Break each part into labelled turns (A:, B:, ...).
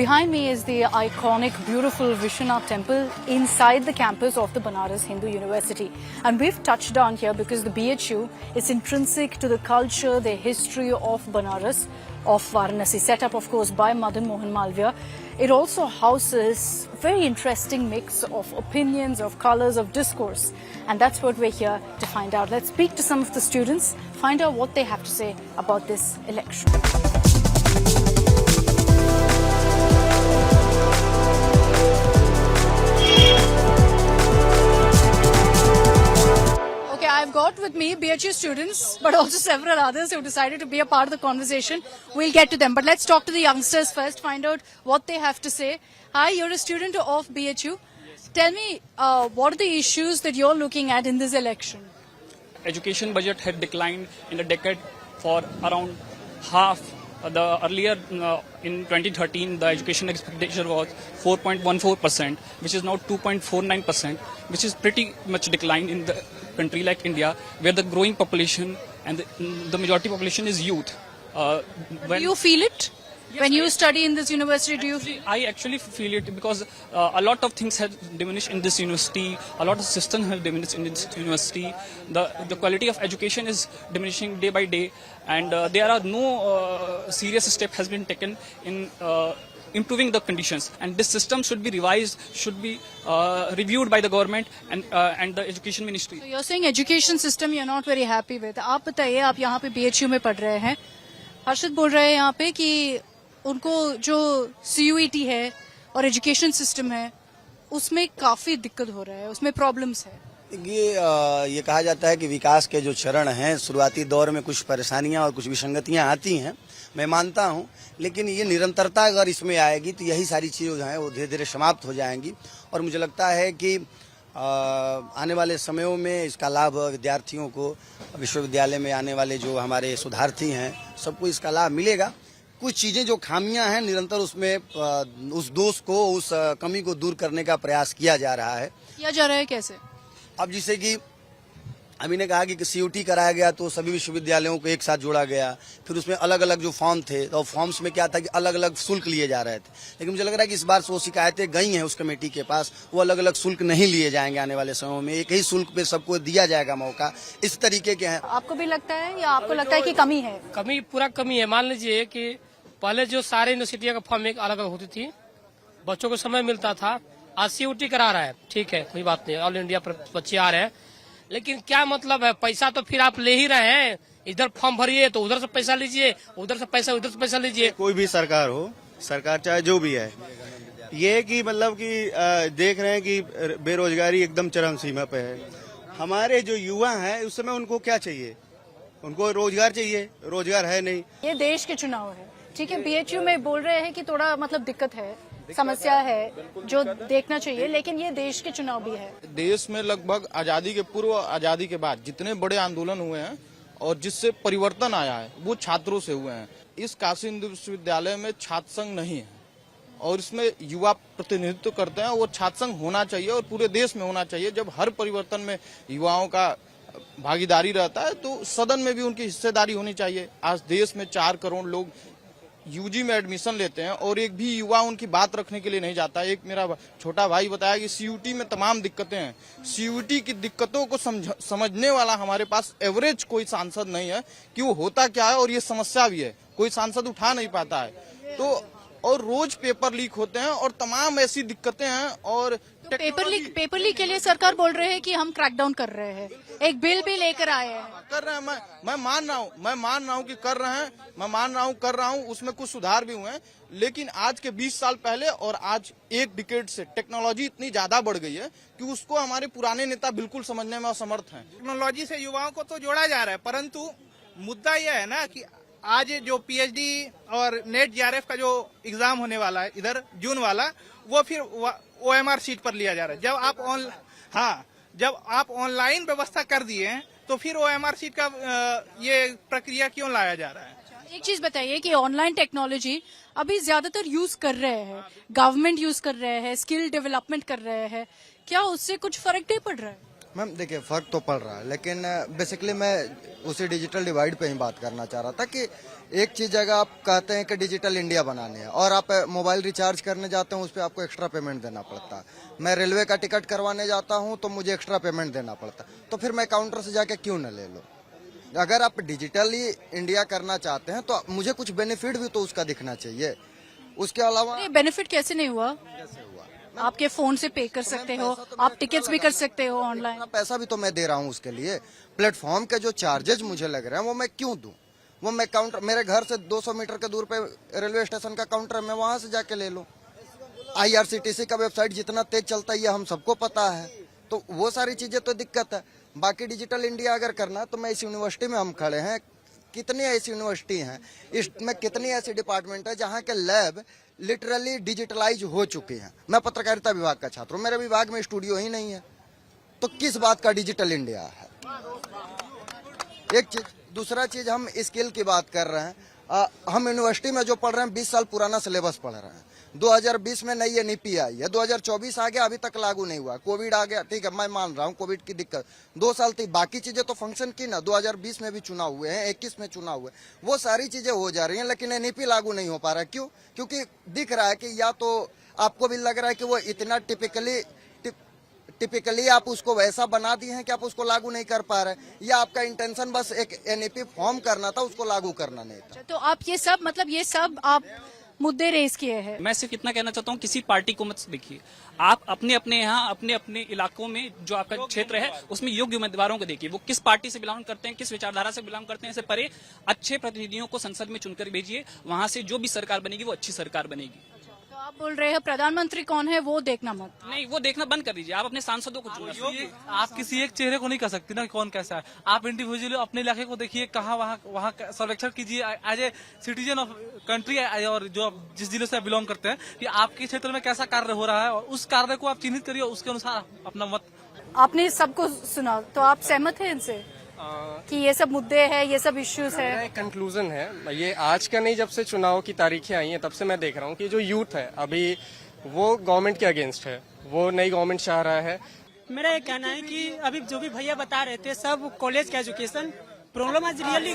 A: Behind me is the iconic, beautiful Vishwanath temple inside the campus of the Banaras Hindu University. And we've touched down here because the BHU is intrinsic to the culture, the history of Banaras, of Varanasi, set up, of course, by Madan Mohan Malviya. It also houses a very interesting mix of opinions, of colors, of discourse. And that's what we're here to find out. Let's speak to some of the students, find out what they have to say about this election. I've got with me BHU students, but also several others who decided to be a part of the conversation. We'll get to them. But let's talk to the youngsters first, find out what they have to say. Hi, you're a student of BHU. Tell me, what are the issues that you're looking at in this election?
B: Education budget had declined in a decade for around half. The earlier, in 2013, the education expenditure was 4.14%, which is now 2.49%, which is pretty much decline in the country like India, where the growing population and the majority population is youth.
A: Do you feel it? Yes, when you study in this university, do you feel?
B: I actually feel it because a lot of things have diminished in this university. A lot of systems have diminished in this university. The quality of education is diminishing day by day, and there are no serious step has been taken in improving the conditions. And this system should be revised, should be reviewed by the government and the education ministry.
A: So you're saying education system you're not very happy with. आप बताइए, आप यहाँ पे BHU में पढ़ रहे हैं. हर्षद बोल रहे हैं यहाँ पे कि उनको जो CUET है और एजुकेशन सिस्टम है उसमें काफी दिक्कत हो रहा है, उसमें प्रॉब्लम्स है.
C: ये कहा जाता है कि विकास के जो चरण हैं शुरुआती दौर में कुछ परेशानियां और कुछ विसंगतियां आती हैं, मैं मानता हूं, लेकिन ये निरंतरता अगर इसमें आएगी तो यही सारी चीजें जो हैं वो धीरे धीरे समाप्त हो जाएंगी. और मुझे लगता है कि आने वाले समयों में इसका लाभ विद्यार्थियों को, विश्वविद्यालय में आने वाले जो हमारे शोधार्थी हैं सबको इसका लाभ मिलेगा. कुछ चीजें जो खामियां हैं निरंतर उसमें उस दोष को, उस कमी को दूर करने का प्रयास किया जा रहा है.
A: किया जा रहा है कैसे?
C: अब जैसे कि अभी ने कहा कि CUET कराया गया तो सभी विश्वविद्यालयों को एक साथ जोड़ा गया, फिर उसमें अलग अलग जो फॉर्म थे तो फॉर्म्स में क्या था कि अलग अलग शुल्क लिए जा रहे थे. लेकिन मुझे लग रहा है कि इस बार वो शिकायतें गई हैं उस कमेटी के पास, वो अलग अलग शुल्क नहीं लिए जाएंगे. आने वाले समय में एक ही शुल्क पे सबको दिया जाएगा मौका. इस तरीके के हैं.
A: आपको भी लगता है या आपको लगता है कि कमी है?
D: कमी, पूरा कमी है. मान लीजिए कि पहले जो सारे यूनिवर्सिटियों का फॉर्म एक अलग अलग होती थी, बच्चों को समय मिलता था. आज CUET करा रहा है, ठीक है, कोई बात नहीं, ऑल इंडिया पर बच्चे आ रहे हैं, लेकिन क्या मतलब है? पैसा तो फिर आप ले ही रहे हैं. इधर फॉर्म भरिए तो उधर से पैसा लीजिए, उधर से पैसा लीजिए.
E: कोई भी सरकार हो, सरकार चाहे जो भी है, ये कि मतलब कि देख रहे हैं कि बेरोजगारी एकदम चरम सीमा पे है. हमारे जो युवा हैं उस समय उनको क्या चाहिए? उनको रोजगार चाहिए, रोजगार है नहीं.
A: ये देश के चुनाव है, ठीक है. BHU में बोल रहे हैं कि थोड़ा मतलब दिक्कत है, समस्या है जो देखना चाहिए, लेकिन ये देश के चुनाव भी है.
F: देश में लगभग आजादी के पूर्व, आजादी के बाद जितने बड़े आंदोलन हुए हैं और जिससे परिवर्तन आया है वो छात्रों से हुए हैं. इस काशी हिंदू विश्वविद्यालय में छात्र संघ नहीं है और इसमें युवा प्रतिनिधित्व करते हैं. वो छात्र संघ होना चाहिए और पूरे देश में होना चाहिए. जब हर परिवर्तन में युवाओं का भागीदारी रहता है तो सदन में भी उनकी हिस्सेदारी होनी चाहिए. आज देश में 4 करोड़ लोग UG में एडमिशन लेते हैं और एक भी युवा उनकी बात रखने के लिए नहीं जाता. एक मेरा छोटा भाई बताया कि CUET में तमाम दिक्कतें हैं. CUET की दिक्कतों को समझने वाला हमारे पास एवरेज कोई सांसद नहीं है कि वो होता क्या है, और ये समस्या भी है, कोई सांसद उठा नहीं पाता है. तो और रोज पेपर लीक होते हैं और तमाम ऐसी दिक्कतें हैं. और
A: पेपर लीक के लिए सरकार बोल रहे हैं कि हम क्रैकडाउन कर रहे हैं, एक बिल भी लेकर आए हैं.
F: कर रहे हैं, मैं मान रहा हूँ कि कर रहे हैं, मैं मान रहा हूँ कर रहा हूँ, उसमें कुछ सुधार भी हुए हैं. लेकिन आज के 20 साल पहले और आज एक डिकेड से टेक्नोलॉजी इतनी ज्यादा बढ़ गई है कि उसको हमारे पुराने नेता बिल्कुल समझने में असमर्थ हैं.
G: टेक्नोलॉजी से युवाओं को तो जोड़ा जा रहा है, परंतु मुद्दा यह है ना कि आज जो PhD और नेट JRF का जो एग्जाम होने वाला है इधर जून वाला, वो फिर OMR सीट पर लिया जा रहा है. जब आप ऑनलाइन व्यवस्था कर दिए हैं तो फिर OMR सीट का ये प्रक्रिया क्यों लाया जा रहा है?
A: एक चीज बताइए कि ऑनलाइन टेक्नोलॉजी अभी ज्यादातर यूज कर रहे हैं, गवर्नमेंट यूज कर रहे हैं, स्किल डेवलपमेंट कर रहे हैं, क्या उससे कुछ फर्क नहीं पड़ रहा है?
H: मैम देखिए फर्क तो पड़ रहा है, लेकिन बेसिकली मैं उसी डिजिटल डिवाइड पे ही बात करना चाह रहा था कि एक चीज अगर आप कहते हैं कि डिजिटल इंडिया बनानी है और आप मोबाइल रिचार्ज करने जाते हैं उस पर आपको एक्स्ट्रा पेमेंट देना पड़ता है, मैं रेलवे का टिकट करवाने जाता हूं तो मुझे एक्स्ट्रा पेमेंट देना पड़ता है, तो फिर मैं काउंटर से जाके क्यों न ले लूं? अगर आप डिजिटली इंडिया करना चाहते हैं तो मुझे कुछ बेनिफिट भी तो उसका दिखना चाहिए। उसके अलावा
A: ये बेनिफिट कैसे नहीं हुआ? आपके फोन से पे कर सकते हो, आप टिकट्स भी कर सकते हो ऑनलाइन।
H: अपना पैसा भी तो मैं दे रहा हूँ उसके लिए। प्लेटफॉर्म के जो चार्जेज मुझे लग रहे हैं वो मैं क्यों दूं? वो मैं काउंटर, मेरे घर से 200 मीटर के दूर पे रेलवे स्टेशन का काउंटर है, मैं वहां से जाके ले लूं। IRCTC का वेबसाइट जितना तेज चलता है ये हम सबको पता है, तो वो सारी चीजें तो दिक्कत है। बाकी डिजिटल इंडिया अगर करना तो मैं इस यूनिवर्सिटी में हम खड़े हैं, कितनी ऐसी यूनिवर्सिटी हैं, इसमें कितनी ऐसी डिपार्टमेंट है जहाँ के लैब लिटरली डिजिटलाइज हो चुके हैं। मैं पत्रकारिता विभाग का छात्र हूँ, मेरे विभाग में स्टूडियो ही नहीं है, तो किस बात का डिजिटल इंडिया है? एक चीज। दूसरा चीज, हम स्किल की बात कर रहे हैं, हम यूनिवर्सिटी में जो पढ़ रहे हैं 20 साल पुराना सिलेबस पढ़ रहे हैं। 2020 में नई NEP आई है, 2024 आ गया, अभी तक लागू नहीं हुआ। कोविड आ गया, ठीक है मैं मान रहा हूँ कोविड की दिक्कत, 2 साल थी, बाकी चीजें तो फंक्शन की ना। 2020 में भी चुनाव हुए हैं, 21 में चुनाव हुए, वो सारी चीजें हो जा रही हैं, लेकिन NEP लागू नहीं हो पा रहा है। क्यों? क्योंकि दिख रहा है कि या तो आपको भी लग रहा है कि वो इतना टिपिकली आप उसको वैसा बना दिए हैं कि आप उसको लागू नहीं कर पा रहे, या आपका इंटेंशन बस एक NEP फॉर्म करना था, उसको लागू करना नहीं था।
A: तो आप ये सब आप मुद्दे रेज किए हैं।
B: मैं सिर्फ इतना कहना चाहता हूँ, किसी पार्टी को मत देखिए, आप अपने अपने यहाँ अपने अपने इलाकों में जो आपका क्षेत्र है उसमें योग्य उम्मीदवारों को देखिए, वो किस पार्टी से बिलोंग करते हैं, किस विचारधारा से बिलोंग करते हैं, इससे परे अच्छे प्रतिनिधियों को संसद में चुनकर भेजिए, वहां से जो भी सरकार बनेगी वो अच्छी सरकार बनेगी।
A: तो आप बोल रहे हैं प्रधानमंत्री कौन है वो देखना मत।
B: नहीं, वो देखना बंद कर दीजिए, आप अपने सांसदों को चुनिए।
I: आप किसी एक चेहरे को नहीं कर सकते ना कौन कैसा है। आप इंडिविजुअली अपने इलाके को देखिए, कहाँ वहाँ सर्वेक्षण कीजिए as a citizen of country, और जो जिस जिले से आप बिलोंग करते हैं कि आपके क्षेत्र में कैसा कार्य हो रहा है, और उस कार्य को आप चिन्हित करिए, उसके अनुसार अपना मत।
A: आपने सबको सुना, तो आप सहमत हैं इनसे कि ये सब मुद्दे हैं, ये सब इश्यूज है?
J: कंक्लूजन है ये आज का नहीं, जब से चुनाव की तारीखें आई हैं तब से मैं देख रहा हूँ कि जो यूथ है अभी वो गवर्नमेंट के अगेंस्ट है, वो नई गवर्नमेंट चाह रहा है।
K: मेरा ये कहना है कि अभी जो भी भैया बता रहे थे सब कॉलेज का एजुकेशन प्रॉब्लम आज रियली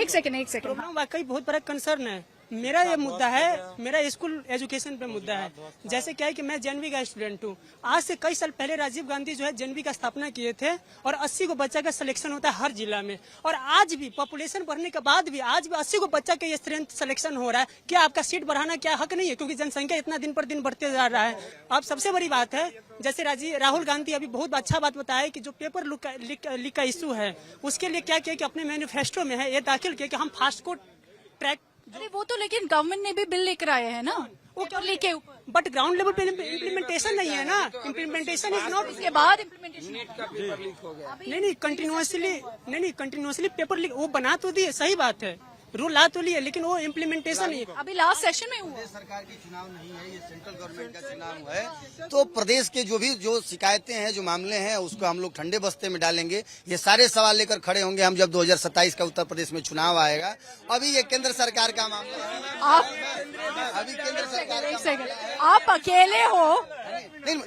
A: एक सेकंड
K: प्रॉब्लम वाकई बहुत बड़ा कंसर्न है। मेरा ये मुद्दा है, मेरा स्कूल एजुकेशन पे मुद्दा है। जैसे क्या है कि मैं JNV का स्टूडेंट हूँ। आज से कई साल पहले राजीव गांधी जो है JNV का स्थापना किए थे, और 80 को बच्चा का सिलेक्शन होता है हर जिला में, और आज भी पॉपुलेशन बढ़ने के बाद भी आज भी 80 को बच्चा का ये स्ट्रेंथ सिलेक्शन हो रहा है। क्या आपका सीट बढ़ाना क्या हक नहीं है? क्योंकि जनसंख्या इतना दिन पर दिन बढ़ते जा रहा है। अब सबसे बड़ी बात है, जैसे राहुल गांधी अभी बहुत अच्छा बात बताया कि जो पेपर लीक का इशू है उसके लिए क्या किया कि अपने मैनिफेस्टो में है ये दाखिल किया कि हम फास्ट कोड ट्रैक।
A: अरे वो तो लेकिन गवर्नमेंट ने भी बिल लेकर आए हैं ना, वो क्या लेके,
K: बट ग्राउंड लेवल पे इम्प्लीमेंटेशन नहीं है ना। इम्प्लीमेंटेशन इज नॉट,
A: उसके बाद इम्प्लीमेंटेशन
K: नहीं कंटिन्यूसली पेपर लीक वो बना तो दिए, सही बात है, रूल ला तो लिए, लेकिन वो इम्प्लीमेंटेशन नहीं।
A: अभी लास्ट सेशन में हुआ।
C: सरकार की चुनाव नहीं है, ये सेंट्रल गवर्नमेंट का चुनाव है, तो प्रदेश के जो शिकायतें हैं, जो मामले हैं, उसको हम लोग ठंडे बस्ते में डालेंगे। ये सारे सवाल लेकर खड़े होंगे हम जब 2027 का उत्तर प्रदेश में चुनाव आएगा। अभी ये केंद्र सरकार का मामला है, अभी केंद्र सरकार
A: आप अकेले हो,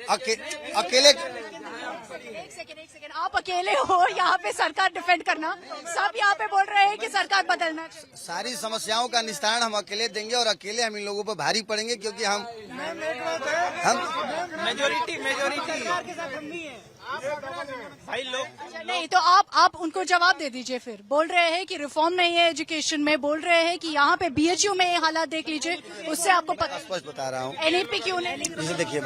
C: अकेले
A: एक सेकंड आप अकेले हो यहाँ पे सरकार डिफेंड करना, सब यहाँ पे बोल रहे हैं कि सरकार बदलना।
C: सारी समस्याओं का निस्तारण हम अकेले देंगे, और अकेले हम इन लोगों पर भारी पड़ेंगे, क्योंकि हम
G: मेजोरिटी भाई लोग।
A: नहीं तो आप उनको जवाब दे दीजिए। फिर बोल रहे हैं कि रिफॉर्म नहीं है एजुकेशन में, बोल रहे हैं कि यहाँ पे BHU में ये हालात देख लीजिए, उससे आपको पता।
C: स्पष्ट बता रहा हूँ,
A: NEP क्यों नहीं?
C: जैसे देखिए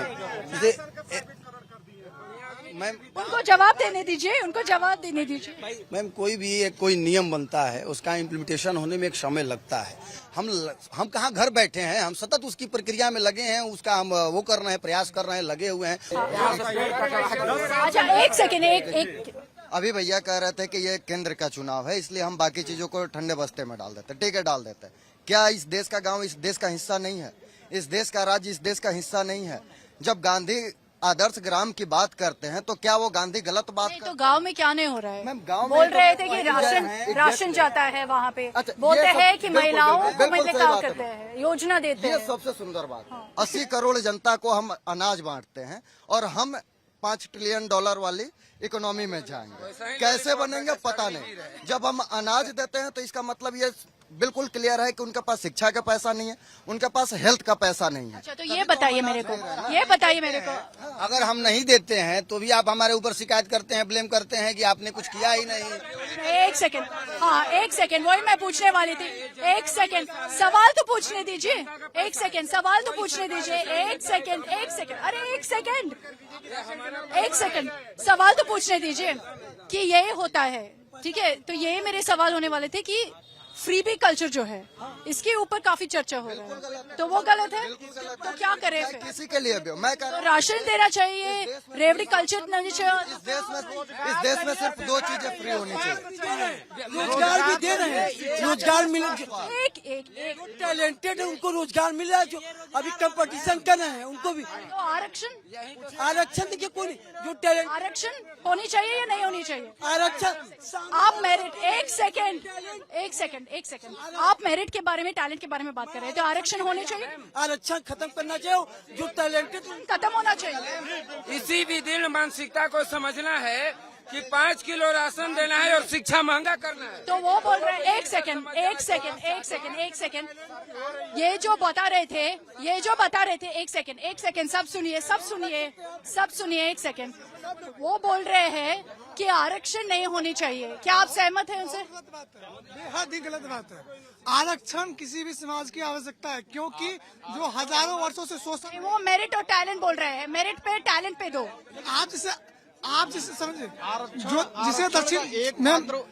C: मैम,
A: उनको जवाब देने दीजिए, उनको जवाब देने दीजिए।
C: मैम कोई नियम बनता है, उसका इम्प्लीमेंटेशन होने में एक समय लगता है। हम कहाँ घर बैठे हैं, हम सतत उसकी प्रक्रिया में लगे हैं, उसका हम वो कर रहे हैं, प्रयास कर रहे हैं, लगे हुए हैं।
A: अच्छा एक सेकेंड,
H: अभी भैया कह रहे थे कि ये केंद्र का चुनाव है, इसलिए हम बाकी चीजों को ठंडे बस्ते में डाल देते, ठीक है डाल देते। क्या इस देश का गाँव इस देश का हिस्सा नहीं है? इस देश का राज्य इस देश का हिस्सा नहीं है? जब गांधी आदर्श ग्राम की बात करते हैं तो क्या वो गांधी गलत बात
A: नहीं, तो गांव में क्या नहीं हो रहा है?
H: मैम गांव
A: बोल रहे थे कि राशन जाता है वहाँ पे,
H: अच्छा,
A: बोलते हैं कि
H: बिल्कुल,
A: महिलाओं को
H: बिल्कुल
A: मतलब
H: सही
A: क्या
H: बात है।
A: करते हैं, योजना देते
H: ये
A: हैं।
H: सबसे सुंदर बात। 80 करोड़ जनता को हम अनाज बांटते हैं, और हम $5 ट्रिलियन वाली इकोनॉमी में जाएंगे। कैसे बनेंगे पता नहीं। जब हम अनाज देते हैं तो इसका मतलब ये बिल्कुल क्लियर है कि उनके पास शिक्षा का पैसा नहीं है, उनके पास हेल्थ का पैसा नहीं है।
A: अच्छा, तो ये बताइए मेरे को, ये बताइए मेरे को,
C: अगर हम नहीं देते हैं तो भी आप हमारे ऊपर शिकायत करते हैं, ब्लेम करते हैं कि आपने कुछ किया ही नहीं।
A: एक सेकंड, हाँ एक सेकंड, वही मैं पूछने वाली थी। एक सेकंड, सवाल तो पूछने दीजिए। एक सेकंड, सवाल तो पूछने दीजिए। एक सेकंड, अरे एक सेकंड, सवाल तो पूछने दीजिए कि ये होता है, ठीक है। तो ये मेरे सवाल होने वाले थे कि फ्रीबी कल्चर जो है इसके ऊपर काफी चर्चा हो रहा है, तो वो गलत है, तो क्या करें फिर?
H: किसी के लिए भी मैं कह रहा
A: तो राशन देना चाहिए, रेवड़ी कल्चर नहीं चाहिए।
H: इस देश में सिर्फ 2 चीजें फ्री होनी चाहिए।
L: रोजगार भी दे रहे हैं, रोजगार मिल,
A: एक
L: टैलेंटेड है उनको रोजगार मिल रहा है, जो अभी कंपटीशन कर रहे हैं उनको भी।
A: तो
L: आरक्षण देखिए, कोई नहीं जो टैलेंट,
A: आरक्षण होनी चाहिए या नहीं होनी चाहिए?
L: आरक्षण
A: आप मेरिट, एक सेकंड, आप मेरिट के बारे में, टैलेंट के बारे में बात कर रहे हैं, तो आरक्षण होने चाहिए।
L: आरक्षण खत्म करना चाहिए, जो टैलेंटेड
A: खत्म होना चाहिए।
M: इसी विधि मानसिकता को समझना है कि 5 किलो राशन देना है और शिक्षा महंगा करना है।
A: तो वो बोल रहे हैं, एक सेकंड, ये जो बता रहे थे, एक सेकंड, सब सुनिए, एक सेकंड। वो बोल रहे हैं कि आरक्षण नहीं होनी चाहिए, क्या आप सहमत हैं उनसे?
L: बेहद ही गलत बात है। आरक्षण किसी भी समाज की आवश्यकता है, क्योंकि जो हजारों वर्षों से शोषण,
A: वो मेरिट और टैलेंट बोल रहे हैं, मेरिट पे टैलेंट पे दो।
L: आप जिसे समझे, जो जिसे दक्षिण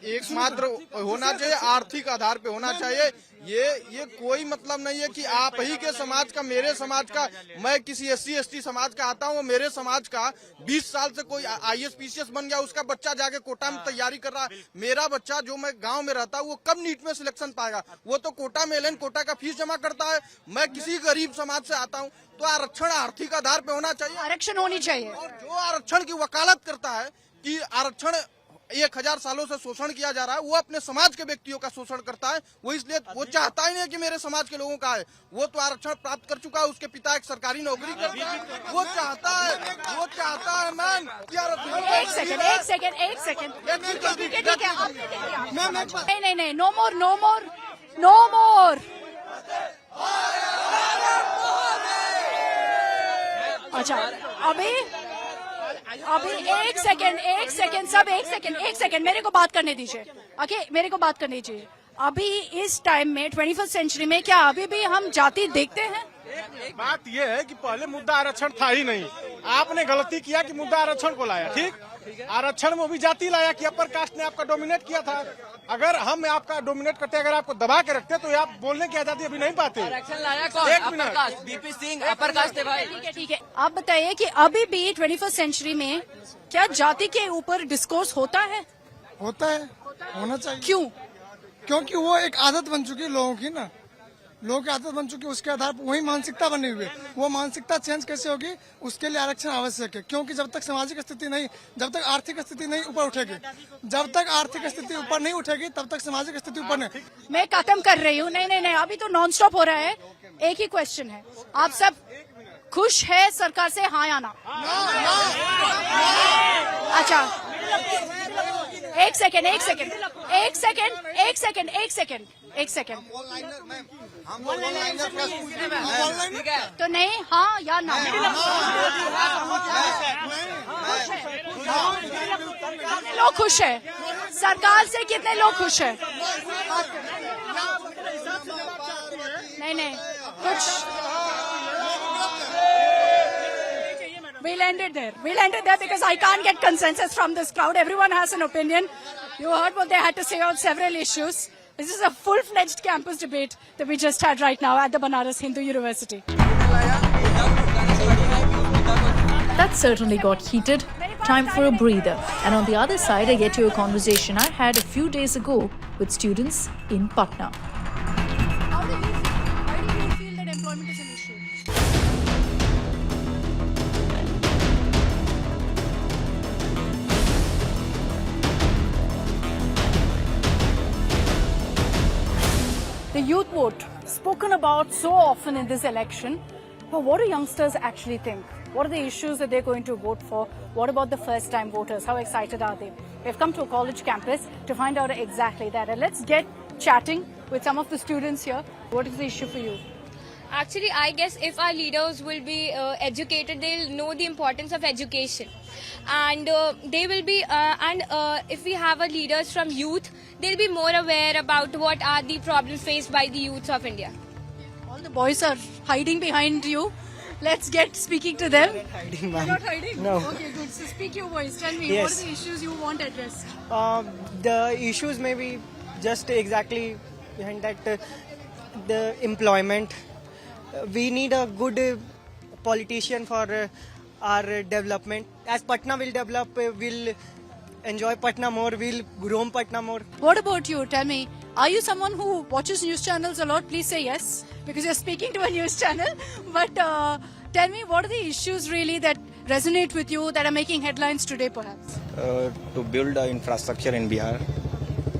F: एकमात्र होना चाहिए, आर्थिक आधार पे होना चाहिए। ये कोई मतलब नहीं है कि आप ही के समाज का, मेरे समाज का, मैं किसी SC/ST समाज का आता हूँ, मेरे समाज का 20 साल से कोई IAS PCS बन गया, उसका बच्चा जाके कोटा में तैयारी कर रहा है। मेरा बच्चा जो मैं गांव में रहता हूँ वो कब नीट में सिलेक्शन पाएगा? वो तो कोटा में एलन कोटा का फीस जमा करता है। मैं किसी गरीब समाज से आता हूँ, तो आरक्षण आर्थिक आधार पे होना चाहिए,
A: आरक्षण होनी चाहिए।
F: और जो आरक्षण की वकालत करता है कि आरक्षण 1000 सालों से शोषण किया जा रहा है, वो अपने समाज के व्यक्तियों का शोषण करता है। वो इसलिए वो चाहता ही नहीं कि मेरे समाज के लोगों का है। वो तो आरक्षण प्राप्त कर चुका है, उसके पिता एक सरकारी नौकरी करते हैं। वो चाहता है मैम कि आरक्षण।
A: एक सेकंड, ठीक है, आपने दे दिया। नहीं, नो मोर। अच्छा, अभी एक सेकंड, मेरे को बात करने दीजिए। ओके, मेरे को बात करने दीजिए। अभी इस टाइम में 21st सेंचुरी में क्या अभी भी हम जाति देखते हैं?
N: बात यह है कि पहले मुद्दा आरक्षण था ही नहीं। आपने गलती किया कि मुद्दा आरक्षण को लाया, ठीक? आरक्षण में भी जाति लाया कि अपर कास्ट ने आपका डोमिनेट किया था। अगर हम आपका डोमिनेट करते, अगर आपको दबा के रखते, तो आप बोलने की आजादी अभी नहीं पाते।
M: आरक्षण लाया कौन?
N: एक minute,
M: BP Singh upper caste है भाई।
A: ठीक है, आप बताइए कि अभी भी 21st सेंचुरी में क्या जाति के ऊपर डिस्कोर्स होता है?
L: होना चाहिए।
A: क्यों?
L: क्योंकि वो एक आदत बन चुकी है लोगों की ना, लोगों की आदत बन चुकी है, उसके आधार पर वही मानसिकता बनी हुई है। वो मानसिकता चेंज कैसे होगी, उसके लिए आरक्षण आवश्यक है। क्योंकि जब तक सामाजिक स्थिति नहीं, जब तक आर्थिक स्थिति नहीं ऊपर उठेगी, जब तक आर्थिक स्थिति ऊपर नहीं उठेगी, तब तक सामाजिक स्थिति ऊपर नहीं।
A: मैं खत्म कर रही हूँ। नहीं, अभी तो नॉन स्टॉप हो रहा है। एक ही क्वेश्चन है, आप सब खुश है सरकार से, हाँ या ना? अच्छा, एक सेकेंड। तो नहीं, हाँ या ना? लोग खुश है सरकार से, कितने लोग खुश है? नहीं, कुछ। We'll end it there because I can't get consensus from this crowd. Everyone has an opinion. You heard what they had to say on several issues. This is a full-fledged campus debate that we just had right now at the Banaras Hindu University.
O: That certainly got heated. Time for a breather. And on the other side, I get to a conversation I had a few days ago with students in Patna.
A: Why do you feel that employment is an issue? The youth vote, spoken about so often in this election, but what do youngsters actually think? What are the issues that they're going to vote for? What about the first-time voters? How excited are they? We've come to a college campus to find out exactly that. And let's get chatting with some of the students here. What is the issue for you?
P: Actually, I guess if our leaders will be educated, they'll know the importance of education, and they will be. If we have our leaders from youth, they'll be more aware about what are the problems faced by the youth of India.
A: All the boys are hiding behind you. Let's get speaking to them.
K: hiding,
A: You're not hiding?
K: No.
A: Okay, good. So speak your voice. Tell me,
K: Yes.
A: what are the issues you want addressed?
K: The issues may be just exactly behind that the employment. We need a good politician for our development. As Patna will develop, we'll enjoy Patna more, we'll roam Patna more.
A: What about you? Tell me, are you someone who watches news channels a lot? Please say yes, because you're speaking to a news channel. But tell me, what are the issues really that resonate with you, that are making headlines today perhaps?
Q: To build an infrastructure in Bihar,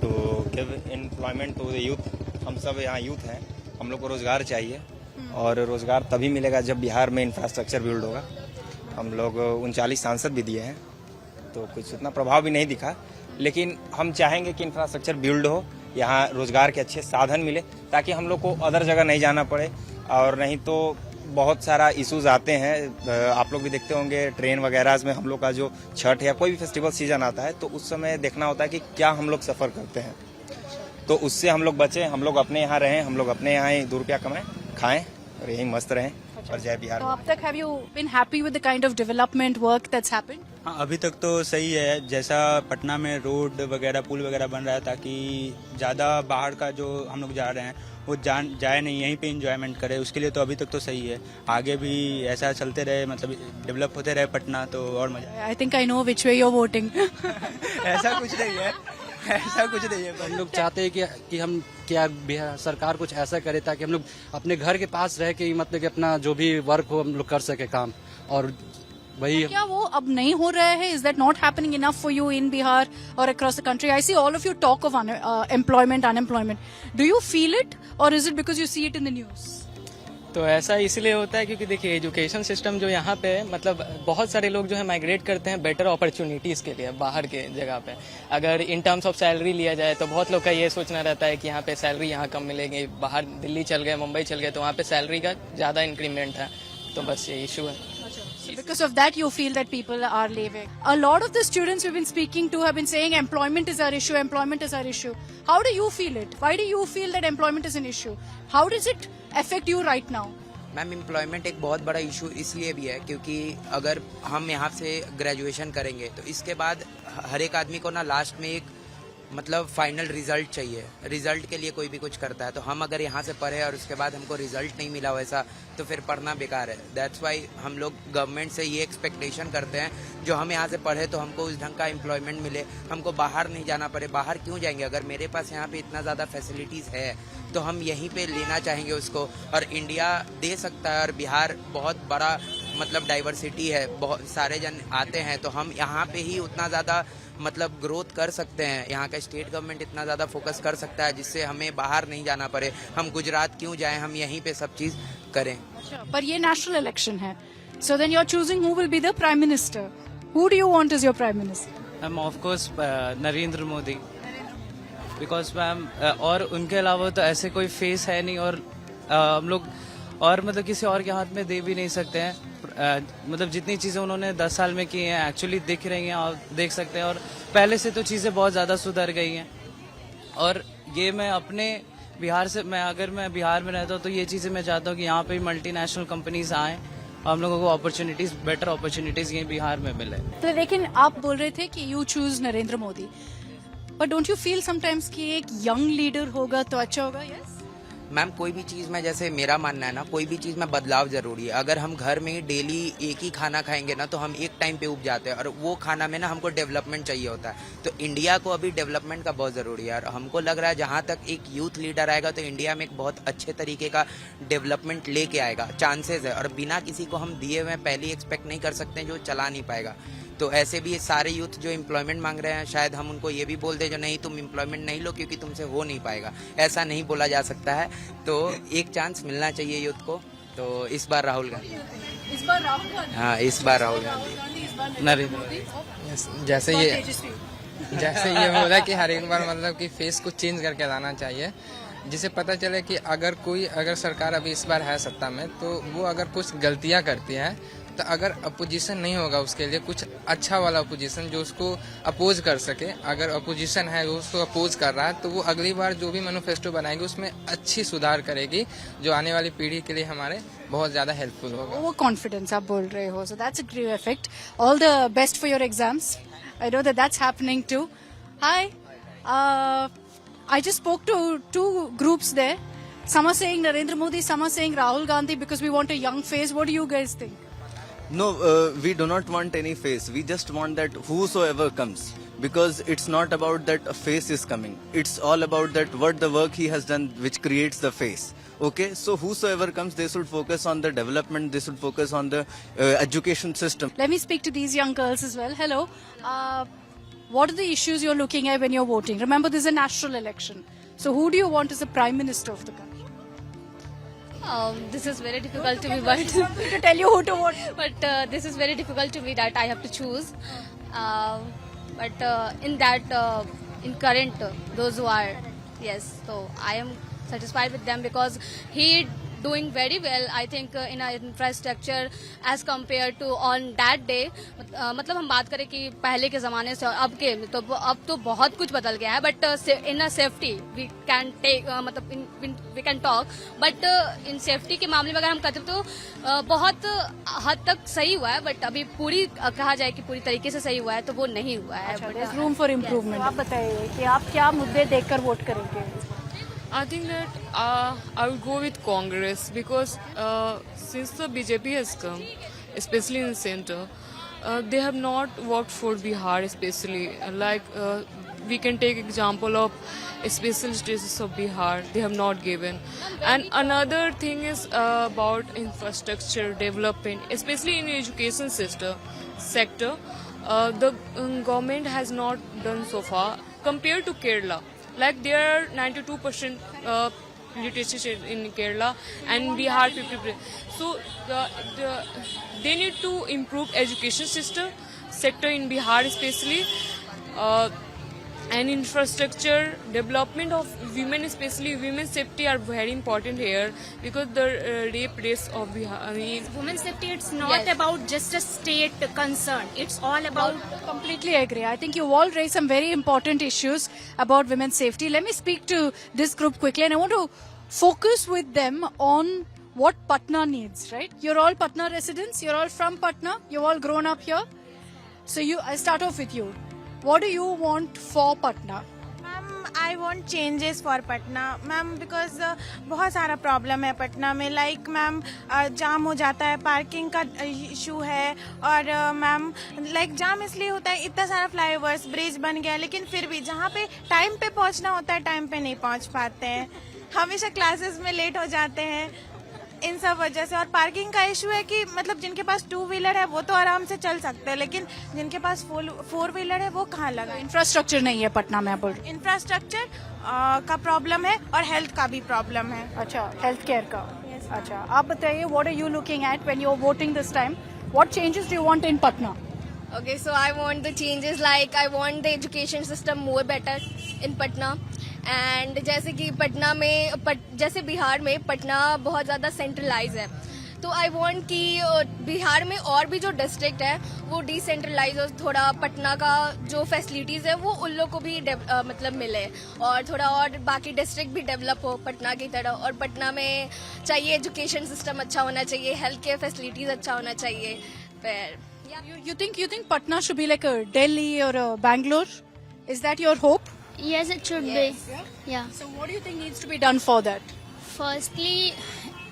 Q: to give employment to the youth. हम सब यहाँ youth हैं, हम लोग को रोजगार चाहिए और रोजगार तभी मिलेगा जब बिहार में इंफ्रास्ट्रक्चर बिल्ड होगा। हम लोग 39 सांसद भी दिए हैं, तो कुछ उतना प्रभाव भी नहीं दिखा, लेकिन हम चाहेंगे कि इंफ्रास्ट्रक्चर बिल्ड हो, यहाँ रोजगार के अच्छे साधन मिले, ताकि हम लोग को अदर जगह नहीं जाना पड़े। और नहीं तो बहुत सारा इश्यूज आते हैं, आप लोग भी देखते होंगे ट्रेन वगैरह में हम लोग का जो छठ या कोई भी फेस्टिवल सीजन आता है, तो उस समय देखना होता है कि क्या हम लोग सफ़र करते हैं, तो उससे हम लोग बचें, हम लोग अपने यहाँ रहें, हम लोग अपने यहाँ ही 2 रुपया कमाएं, खाएं और यहीं मस्त रहें और जय बिहार।
A: तो अब तक have you been happy with the kind of development work that's happened?
R: हाँ, अभी तक तो सही है। जैसा पटना में रोड वगैरह पुल वगैरह बन रहा है, ताकि ज़्यादा बाहर का जो हम लोग जा रहे हैं वो जाए नहीं, यहीं पे एंजॉयमेंट करे, उसके लिए तो अभी तक तो सही है। आगे भी ऐसा चलते रहे, मतलब डेवलप होते रहे पटना, तो और मजा।
A: I think I know which way you're voting.
R: ऐसा कुछ नहीं है, ऐसा कुछ नहीं है।
S: हम लोग चाहते हैं कि हम क्या बिहार सरकार कुछ ऐसा करे ताकि हम लोग अपने घर के पास रह के मतलब कि अपना जो भी वर्क हो हम लोग कर सके काम, और वही
A: क्या वो अब नहीं हो रहा है? Is that not happening enough for you in Bihar or across the country? I see all of you talk of employment, unemployment. Do you feel it, or is it because you see it in the news?
T: तो ऐसा इसलिए होता है क्योंकि देखिए education system जो यहाँ पे है, मतलब बहुत सारे लोग जो है माइग्रेट करते हैं बेटर अपॉर्चुनिटीज़ के लिए बाहर के जगह पे। अगर इन टर्म्स ऑफ सैलरी लिया जाए तो बहुत लोग का ये सोचना रहता है कि यहाँ पे सैलरी यहाँ कम मिलेगी, बाहर दिल्ली चल गए, मुंबई चल गए तो वहाँ पे सैलरी का ज़्यादा इंक्रीमेंट है, तो बस ये इशू है।
A: Because of that, you feel that people are leaving. A lot of the students we've been speaking to have been saying employment is our issue, employment is our issue. How do you feel it? Why do you feel that employment is an issue? How does it affect you right now?
U: Ma'am, employment एक बहुत बड़ा issue इसलिए भी है क्योंकि अगर हम यहाँ से ग्रेजुएशन करेंगे तो इसके बाद हर एक आदमी को ना लास्ट में एक मतलब फाइनल रिजल्ट चाहिए। रिजल्ट के लिए कोई भी कुछ करता है, तो हम अगर यहाँ से पढ़े और उसके बाद हमको रिजल्ट नहीं मिला वैसा, तो फिर पढ़ना बेकार है। दैट्स वाई हम लोग गवर्नमेंट से ये एक्सपेक्टेशन करते हैं, जो हम यहाँ से पढ़े तो हमको उस ढंग का एम्प्लॉयमेंट मिले, हमको बाहर नहीं जाना पड़े। बाहर क्यों जाएंगे? अगर मेरे पास यहाँ पे इतना ज़्यादा फैसिलिटीज़ है तो हम यहीं पे लेना चाहेंगे उसको, और इंडिया दे सकता है। और बिहार बहुत बड़ा मतलब डाइवर्सिटी है, बहुत सारे जन आते हैं, तो हम यहाँ पे ही उतना ज़्यादा मतलब ग्रोथ कर सकते हैं। यहाँ का स्टेट गवर्नमेंट इतना ज़्यादा फोकस कर सकता है जिससे हमें बाहर नहीं जाना पड़े। हम गुजरात क्यों जाएं, हम यहीं पे सब चीज़ करें।
A: पर ये नेशनल इलेक्शन है, so then you're choosing who will be the prime minister. Who do you want as your prime minister?
T: Of course Narendra Modi, because ma'am और उनके अलावा तो ऐसे कोई फेस है नहीं, और हम लोग और मतलब किसी और के हाथ में दे भी नहीं सकते हैं। मतलब जितनी चीज़ें उन्होंने 10 साल में की हैं एक्चुअली दिख रही हैं और देख सकते हैं, और पहले से तो चीज़ें बहुत ज़्यादा सुधर गई हैं। और ये मैं अपने बिहार से, अगर मैं बिहार में रहता हूँ तो ये चीज़ें मैं चाहता हूँ कि यहाँ पे मल्टीनेशनल कंपनीज आएँ और हम लोगों को अपॉर्चुनिटीज़, बेटर अपॉर्चुनिटीज़ यहीं बिहार में मिले।
A: तो लेकिन आप बोल रहे थे कि you choose Narendra Modi, but don't you feel sometimes कि एक यंग लीडर होगा तो अच्छा होगा? यस
U: मैम, कोई भी चीज़ में, जैसे मेरा मानना है ना, कोई भी चीज़ में बदलाव जरूरी है। अगर हम घर में डेली एक ही खाना खाएंगे ना तो हम एक टाइम पे उब जाते हैं, और वो खाना में ना हमको डेवलपमेंट चाहिए होता है। तो इंडिया को अभी डेवलपमेंट का बहुत ज़रूरी है, और हमको लग रहा है जहाँ तक एक यूथ लीडर आएगा तो इंडिया में एक बहुत अच्छे तरीके का डेवलपमेंट लेके आएगा, चांसेस है। और बिना किसी को हम दिए हुए पहले एक्सपेक्ट नहीं कर सकते जो चला नहीं पाएगा। तो ऐसे भी सारे यूथ जो एम्प्लॉयमेंट मांग रहे हैं, शायद हम उनको ये भी बोल दें जो नहीं, तुम एम्प्लॉयमेंट नहीं लो क्योंकि तुमसे हो नहीं पाएगा। ऐसा नहीं बोला जा सकता है, तो एक चांस मिलना चाहिए यूथ को। तो इस बार राहुल गांधी।
A: इस बार राहुल गांधी।
U: हाँ, इस बार राहुल गांधी।
A: इस बार
T: नरेंद्र
A: मोदी।
D: जैसे
A: और
D: ये
A: तेजस्वी।
D: जैसे ये बोला कि हर एक बार मतलब कि फेस को चेंज करके लाना चाहिए, जिससे पता चले कि अगर सरकार अभी इस बार है सत्ता में तो वो अगर कुछ गलतियां करती है तो अगर अपोजिशन नहीं होगा उसके लिए कुछ अच्छा वाला अपोजिशन जो उसको अपोज कर सके। अगर अपोजिशन है वो उसको अपोज कर रहा है तो वो अगली बार जो भी मैनिफेस्टो बनाएगी उसमें अच्छी सुधार करेगी, जो आने वाली पीढ़ी के लिए हमारे बहुत ज्यादा हेल्पफुल होगा।
A: वो कॉन्फिडेंस आप बोल रहे हो, so that's a great effect. All the best for your exams. I know that's happening too. Hi, I just spoke to two groups there. Some are saying Narendra Modi, some are saying Rahul Gandhi because we want a young face. What do you guys think?
V: No, we do not want any face. We just want that whosoever comes, because it's not about that a face is coming. It's all about that what the work he has done which creates the face. Okay, so whosoever comes, they should focus on the development, they should focus on the education system.
A: Let me speak to these young girls as well. Hello. What are the issues you're looking at when you're voting? Remember, this is a national election. So who do you want as the Prime Minister of the country?
W: This is very difficult to me, but
A: to tell you who to vote.
W: But this is very difficult to me that I have to choose. But in current, those who are, yes, so I am satisfied with them because he doing very well, I think, in our infrastructure as compared to on that day. मतलब हम बात करें कि पहले के ज़माने से अब के, तो अब तो बहुत कुछ बदल गया है, but in a safety we can take, मतलब we can talk, but in safety के मामले में अगर हम कहते तो बहुत हद तक सही हुआ है, बट अभी पूरी कहा जाए कि पूरी तरीके से सही हुआ है तो वो नहीं हुआ है।
A: Room for improvement. आप बताइए कि आप क्या मुद्दे देखकर वोट करेंगे?
X: I think that I would go with Congress because since the BJP has come, especially in center, they have not worked for Bihar especially. Like we can take example of special status of Bihar, they have not given. And another thing is about infrastructure development, especially in education sector. The government has not done so far compared to Kerala. Like there are 92% literacy in Kerala and Bihar 50%. So they need to improve education sector in Bihar especially, and infrastructure development of women, especially women's safety are very important here because the rape rates of Bihar. I mean,
W: women's safety, it's not about just a state concern. It's all about.
A: Completely agree. I think you all raised some very important issues about women's safety. Let me speak to this group quickly, and I want to focus with them on what Patna needs. Right? You're all Patna residents. You're all from Patna. You've all grown up here. So I start off with you. What do you want for Patna?
Y: I want changes for Patna, ma'am, because बहुत सारा problem है पटना में। Like ma'am, जाम हो जाता है, parking का issue है, और मैम लाइक जाम इसलिए होता है, इतना सारा फ्लाईओवर्स, ब्रिज बन गया, लेकिन फिर भी जहाँ पे टाइम पे पहुँचना होता है टाइम पे नहीं पहुँच पाते हैं, हमेशा क्लासेस में लेट हो जाते हैं, इन सब वजह से। और पार्किंग का इशू है कि मतलब जिनके पास 2 व्हीलर है वो तो आराम से चल सकते हैं, लेकिन जिनके पास 4 व्हीलर है वो कहाँ लगा।
A: इंफ्रास्ट्रक्चर नहीं है पटना में।
Y: इंफ्रास्ट्रक्चर का प्रॉब्लम है और हेल्थ का भी प्रॉब्लम है।
A: अच्छा, हेल्थ केयर का। अच्छा, आप बताइए, what are you looking at when you are voting this time? What changes do you want in Patna?
W: Okay, so I want the changes, like I want the education system more better in Patna. And जैसे कि पटना में जैसे बिहार में पटना बहुत ज़्यादा centralise है, तो I want कि बिहार में और भी जो डिस्ट्रिक्ट है वो डिसेंट्रलाइज हो, थोड़ा पटना का जो फैसिलिटीज़ है वो उन लोग को भी मतलब मिले, और थोड़ा और बाकी डिस्ट्रिक्ट भी डेवलप हो पटना की तरह। और पटना में चाहिए एजुकेशन सिस्टम अच्छा होना चाहिए, हेल्थ केयर फैसिलिटीज़ अच्छा होना चाहिए। फिर
A: You think Patna should be like a Delhi or a Bangalore? Is that your hope?
W: Yes, it should be.
A: Yeah. So what do you think needs to be done for that?
W: Firstly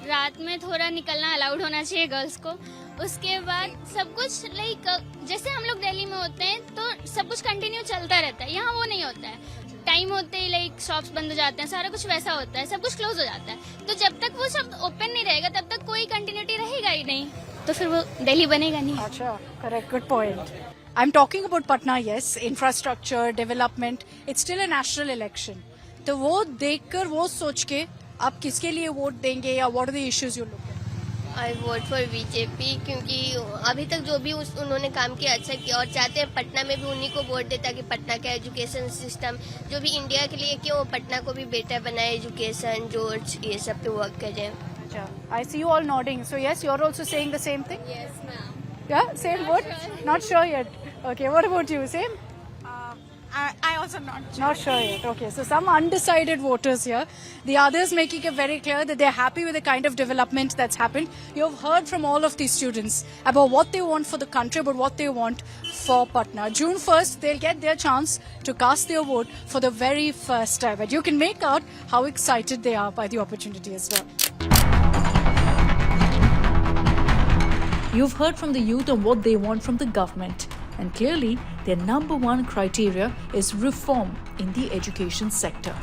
W: रात में थोड़ा निकलना allowed होना चाहिए girls को। उसके बाद सब कुछ लाइक जैसे हम लोग दिल्ली में होते हैं तो सब कुछ कंटिन्यू चलता रहता है, यहाँ वो नहीं होता है। टाइम होते ही लाइक शॉप्स बंद हो जाते हैं, सारा कुछ वैसा होता है, सब कुछ क्लोज हो जाता है। तो जब तक वो सब ओपन नहीं रहेगा तब तक कोई कंटिन्यूटी रहेगा ही नहीं, तो फिर वो दिल्ली बनेगा नहीं।
A: अच्छा, correct, good point. I'm talking about Patna, yes, infrastructure, development. It's still a national election. तो वो देखकर, वो सोच के आप किसके लिए वोट देंगे, या what are the issues you look at?
W: I vote for BJP क्योंकि अभी तक जो भी उन्होंने काम किया अच्छा किया और चाहते हैं पटना में भी उन्हीं को वोट दे ताकि पटना का एजुकेशन सिस्टम जो भी इंडिया के लिए क्यों पटना को भी बेटर बनाए एजुकेशन जो ये सब पे वर्क करें.
A: I see you all nodding. So yes, you're also saying the same thing?
W: Yes, ma'am.
A: Yeah, same vote? Not sure yet. Okay, what about you? Same?
Y: I also not
A: Not sure yet. Okay, so some undecided voters here. The others making it very clear that they're happy with the kind of development that's happened. You've heard from all of these students about what they want for the country, about what they want for Patna. June 1st, they'll get their chance to cast their vote for the very first time. But you can make out how excited they are by the opportunity as well.
O: You've heard from the youth on what they want from the government. And clearly, their number one criteria is reform in the education sector.